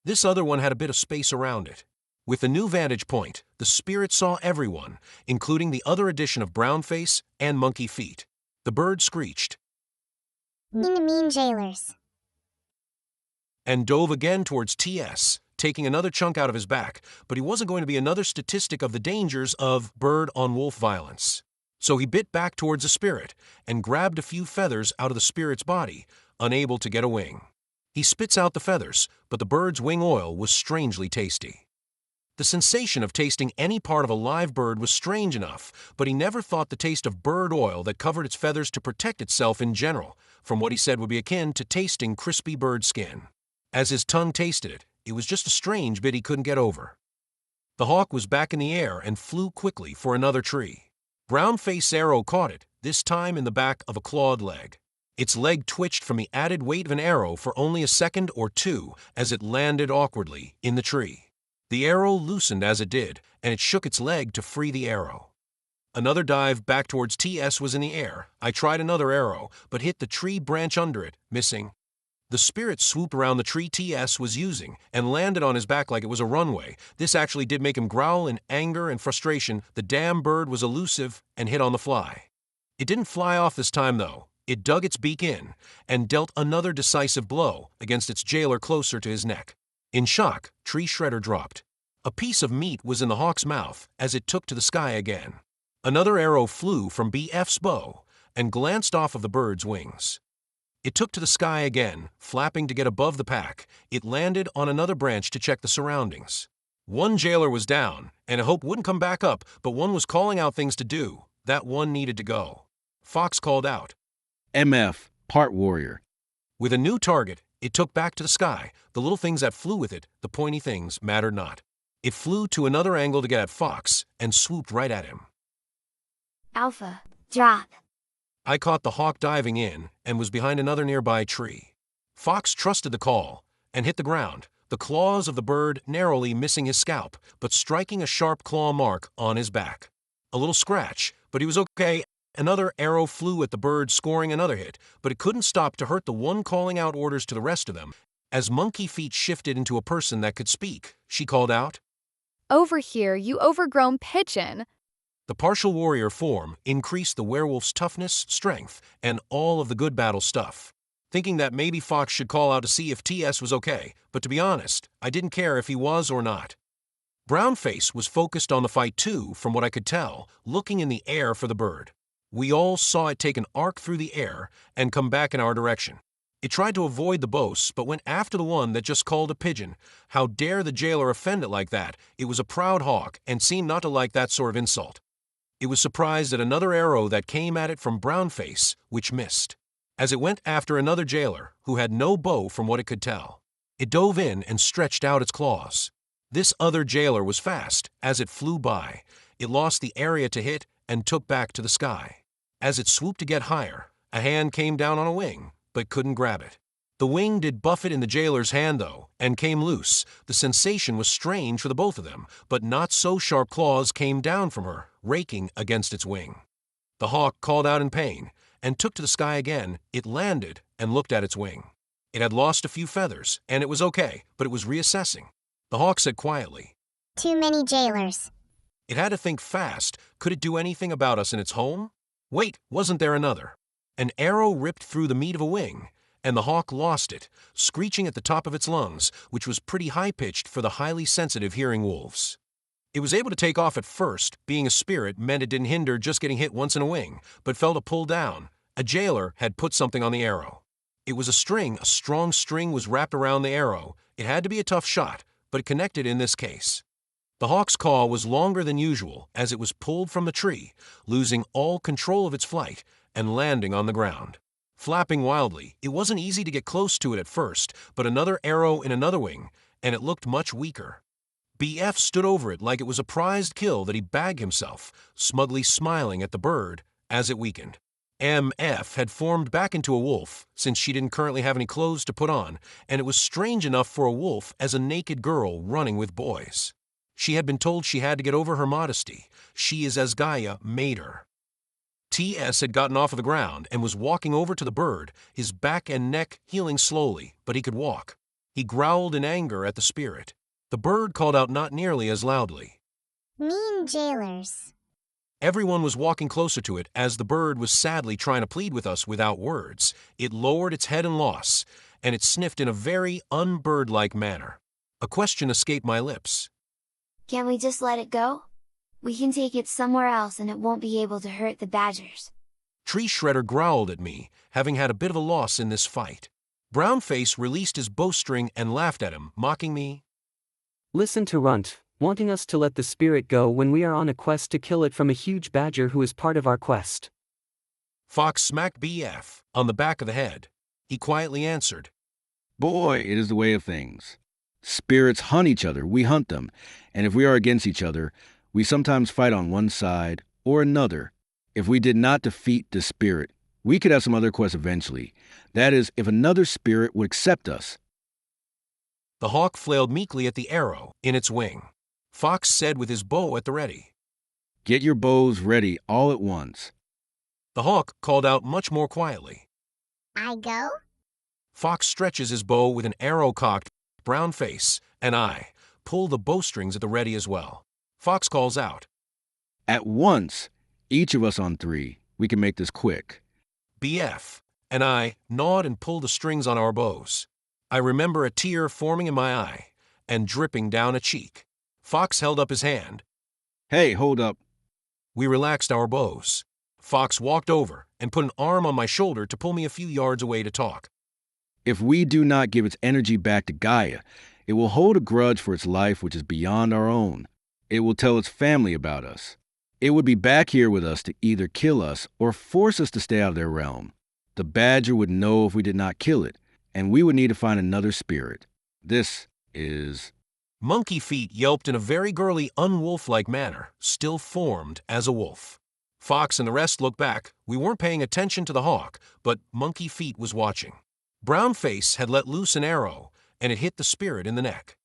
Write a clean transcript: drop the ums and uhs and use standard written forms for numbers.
This other one had a bit of space around it. With the new vantage point, the spirit saw everyone, including the other addition of Brownface and Monkey Feet. The bird screeched Mean jailers. and dove again towards TS, taking another chunk out of his back, but he wasn't going to be another statistic of the dangers of bird-on-wolf violence. So he bit back towards the spirit and grabbed a few feathers out of the spirit's body, unable to get a wing. He spits out the feathers, but the bird's wing oil was strangely tasty. The sensation of tasting any part of a live bird was strange enough, but he never thought the taste of bird oil that covered its feathers to protect itself in general, from what he said would be akin to tasting crispy bird skin. As his tongue tasted it, it was just a strange bit he couldn't get over. The hawk was back in the air and flew quickly for another tree. Brownface's arrow caught it, this time in the back of a clawed leg. Its leg twitched from the added weight of an arrow for only a second or two as it landed awkwardly in the tree. The arrow loosened as it did, and it shook its leg to free the arrow. Another dive back towards TS was in the air. I tried another arrow, but hit the tree branch under it, missing. The spirit swooped around the tree TS was using and landed on his back like it was a runway. This actually did make him growl in anger and frustration. The damn bird was elusive and hit on the fly. It didn't fly off this time, though. It dug its beak in and dealt another decisive blow against its jailer closer to his neck. In shock, Tree Shredder dropped. A piece of meat was in the hawk's mouth as it took to the sky again. Another arrow flew from BF's bow and glanced off of the bird's wings. It took to the sky again, flapping to get above the pack. It landed on another branch to check the surroundings. One jailer was down, and I hoped wouldn't come back up, but one was calling out things to do. That one needed to go. Fox called out, MF, Part Warrior. With a new target, it took back to the sky. The little things that flew with it, the pointy things, mattered not. It flew to another angle to get at Fox and swooped right at him. Alpha. Drop. I caught the hawk diving in and was behind another nearby tree. Fox trusted the call and hit the ground, the claws of the bird narrowly missing his scalp, but striking a sharp claw mark on his back. A little scratch, but he was okay. Another arrow flew at the bird, scoring another hit, but it couldn't stop to hurt the one calling out orders to the rest of them. As Monkey Feet shifted into a person that could speak, she called out, Over here, you overgrown pigeon. The partial warrior form increased the werewolf's toughness, strength, and all of the good battle stuff. Thinking that maybe Fox should call out to see if TS was okay, but to be honest, I didn't care if he was or not. Brownface was focused on the fight too, from what I could tell, looking in the air for the bird. We all saw it take an arc through the air and come back in our direction. It tried to avoid the boasts, but went after the one that just called a pigeon. How dare the jailer offend it like that? It was a proud hawk and seemed not to like that sort of insult. It was surprised at another arrow that came at it from Brownface, which missed. As it went after another jailer, who had no bow from what it could tell, it dove in and stretched out its claws. This other jailer was fast. As it flew by, it lost the area to hit and took back to the sky. As it swooped to get higher, a hand came down on a wing, but couldn't grab it. The wing did buffet in the jailer's hand, though, and came loose. The sensation was strange for the both of them, but not so sharp claws came down from her, raking against its wing. The hawk called out in pain and took to the sky again. It landed and looked at its wing. It had lost a few feathers, and it was okay, but it was reassessing. The hawk said quietly, Too many jailers. It had to think fast. Could it do anything about us in its home? Wait, wasn't there another? An arrow ripped through the meat of a wing, and the hawk lost it, screeching at the top of its lungs, which was pretty high-pitched for the highly sensitive hearing wolves. It was able to take off at first. Being a spirit meant it didn't hinder just getting hit once in a wing, but fell to pull down. A jailer had put something on the arrow. It was a string. A strong string was wrapped around the arrow. It had to be a tough shot, but it connected in this case. The hawk's call was longer than usual as it was pulled from the tree, losing all control of its flight and landing on the ground. Flapping wildly, it wasn't easy to get close to it at first, but another arrow in another wing, and it looked much weaker. BF stood over it like it was a prized kill that he bagged himself, smugly smiling at the bird as it weakened. MF had formed back into a wolf, since she didn't currently have any clothes to put on, and it was strange enough for a wolf as a naked girl running with boys. She had been told she had to get over her modesty. She is as Gaia made her. TS had gotten off of the ground and was walking over to the bird, his back and neck healing slowly, but he could walk. He growled in anger at the spirit. The bird called out not nearly as loudly. Mean jailers. Everyone was walking closer to it as the bird was sadly trying to plead with us without words. It lowered its head in loss, and it sniffed in a very unbird-like manner. A question escaped my lips. Can't we just let it go? We can take it somewhere else and it won't be able to hurt the badgers. Tree Shredder growled at me, having had a bit of a loss in this fight. Brownface released his bowstring and laughed at him, mocking me. Listen to Runt, wanting us to let the spirit go when we are on a quest to kill it from a huge badger who is part of our quest. Fox smacked BF on the back of the head. He quietly answered, Boy, it is the way of things. Spirits hunt each other, we hunt them, and if we are against each other, we sometimes fight on one side or another. If we did not defeat the spirit, we could have some other quest eventually. That is, if another spirit would accept us. The hawk flailed meekly at the arrow in its wing. Fox said with his bow at the ready. Get your bows ready all at once. The hawk called out much more quietly. I go? Fox stretches his bow with an arrow cocked, Brownface, and I pull the bowstrings at the ready as well. Fox calls out. At once, each of us on 3. We can make this quick. BF and I gnawed and pulled the strings on our bows. I remember a tear forming in my eye and dripping down a cheek. Fox held up his hand. Hey, hold up. We relaxed our bows. Fox walked over and put an arm on my shoulder to pull me a few yards away to talk. If we do not give its energy back to Gaia, it will hold a grudge for its life which is beyond our own. It will tell its family about us. It would be back here with us to either kill us or force us to stay out of their realm. The badger would know if we did not kill it, and we would need to find another spirit. This is... Monkey Feet yelped in a very girly, unwolf-like manner, still formed as a wolf. Fox and the rest looked back. We weren't paying attention to the hawk, but Monkey Feet was watching. Brownface had let loose an arrow, and it hit the spirit in the neck.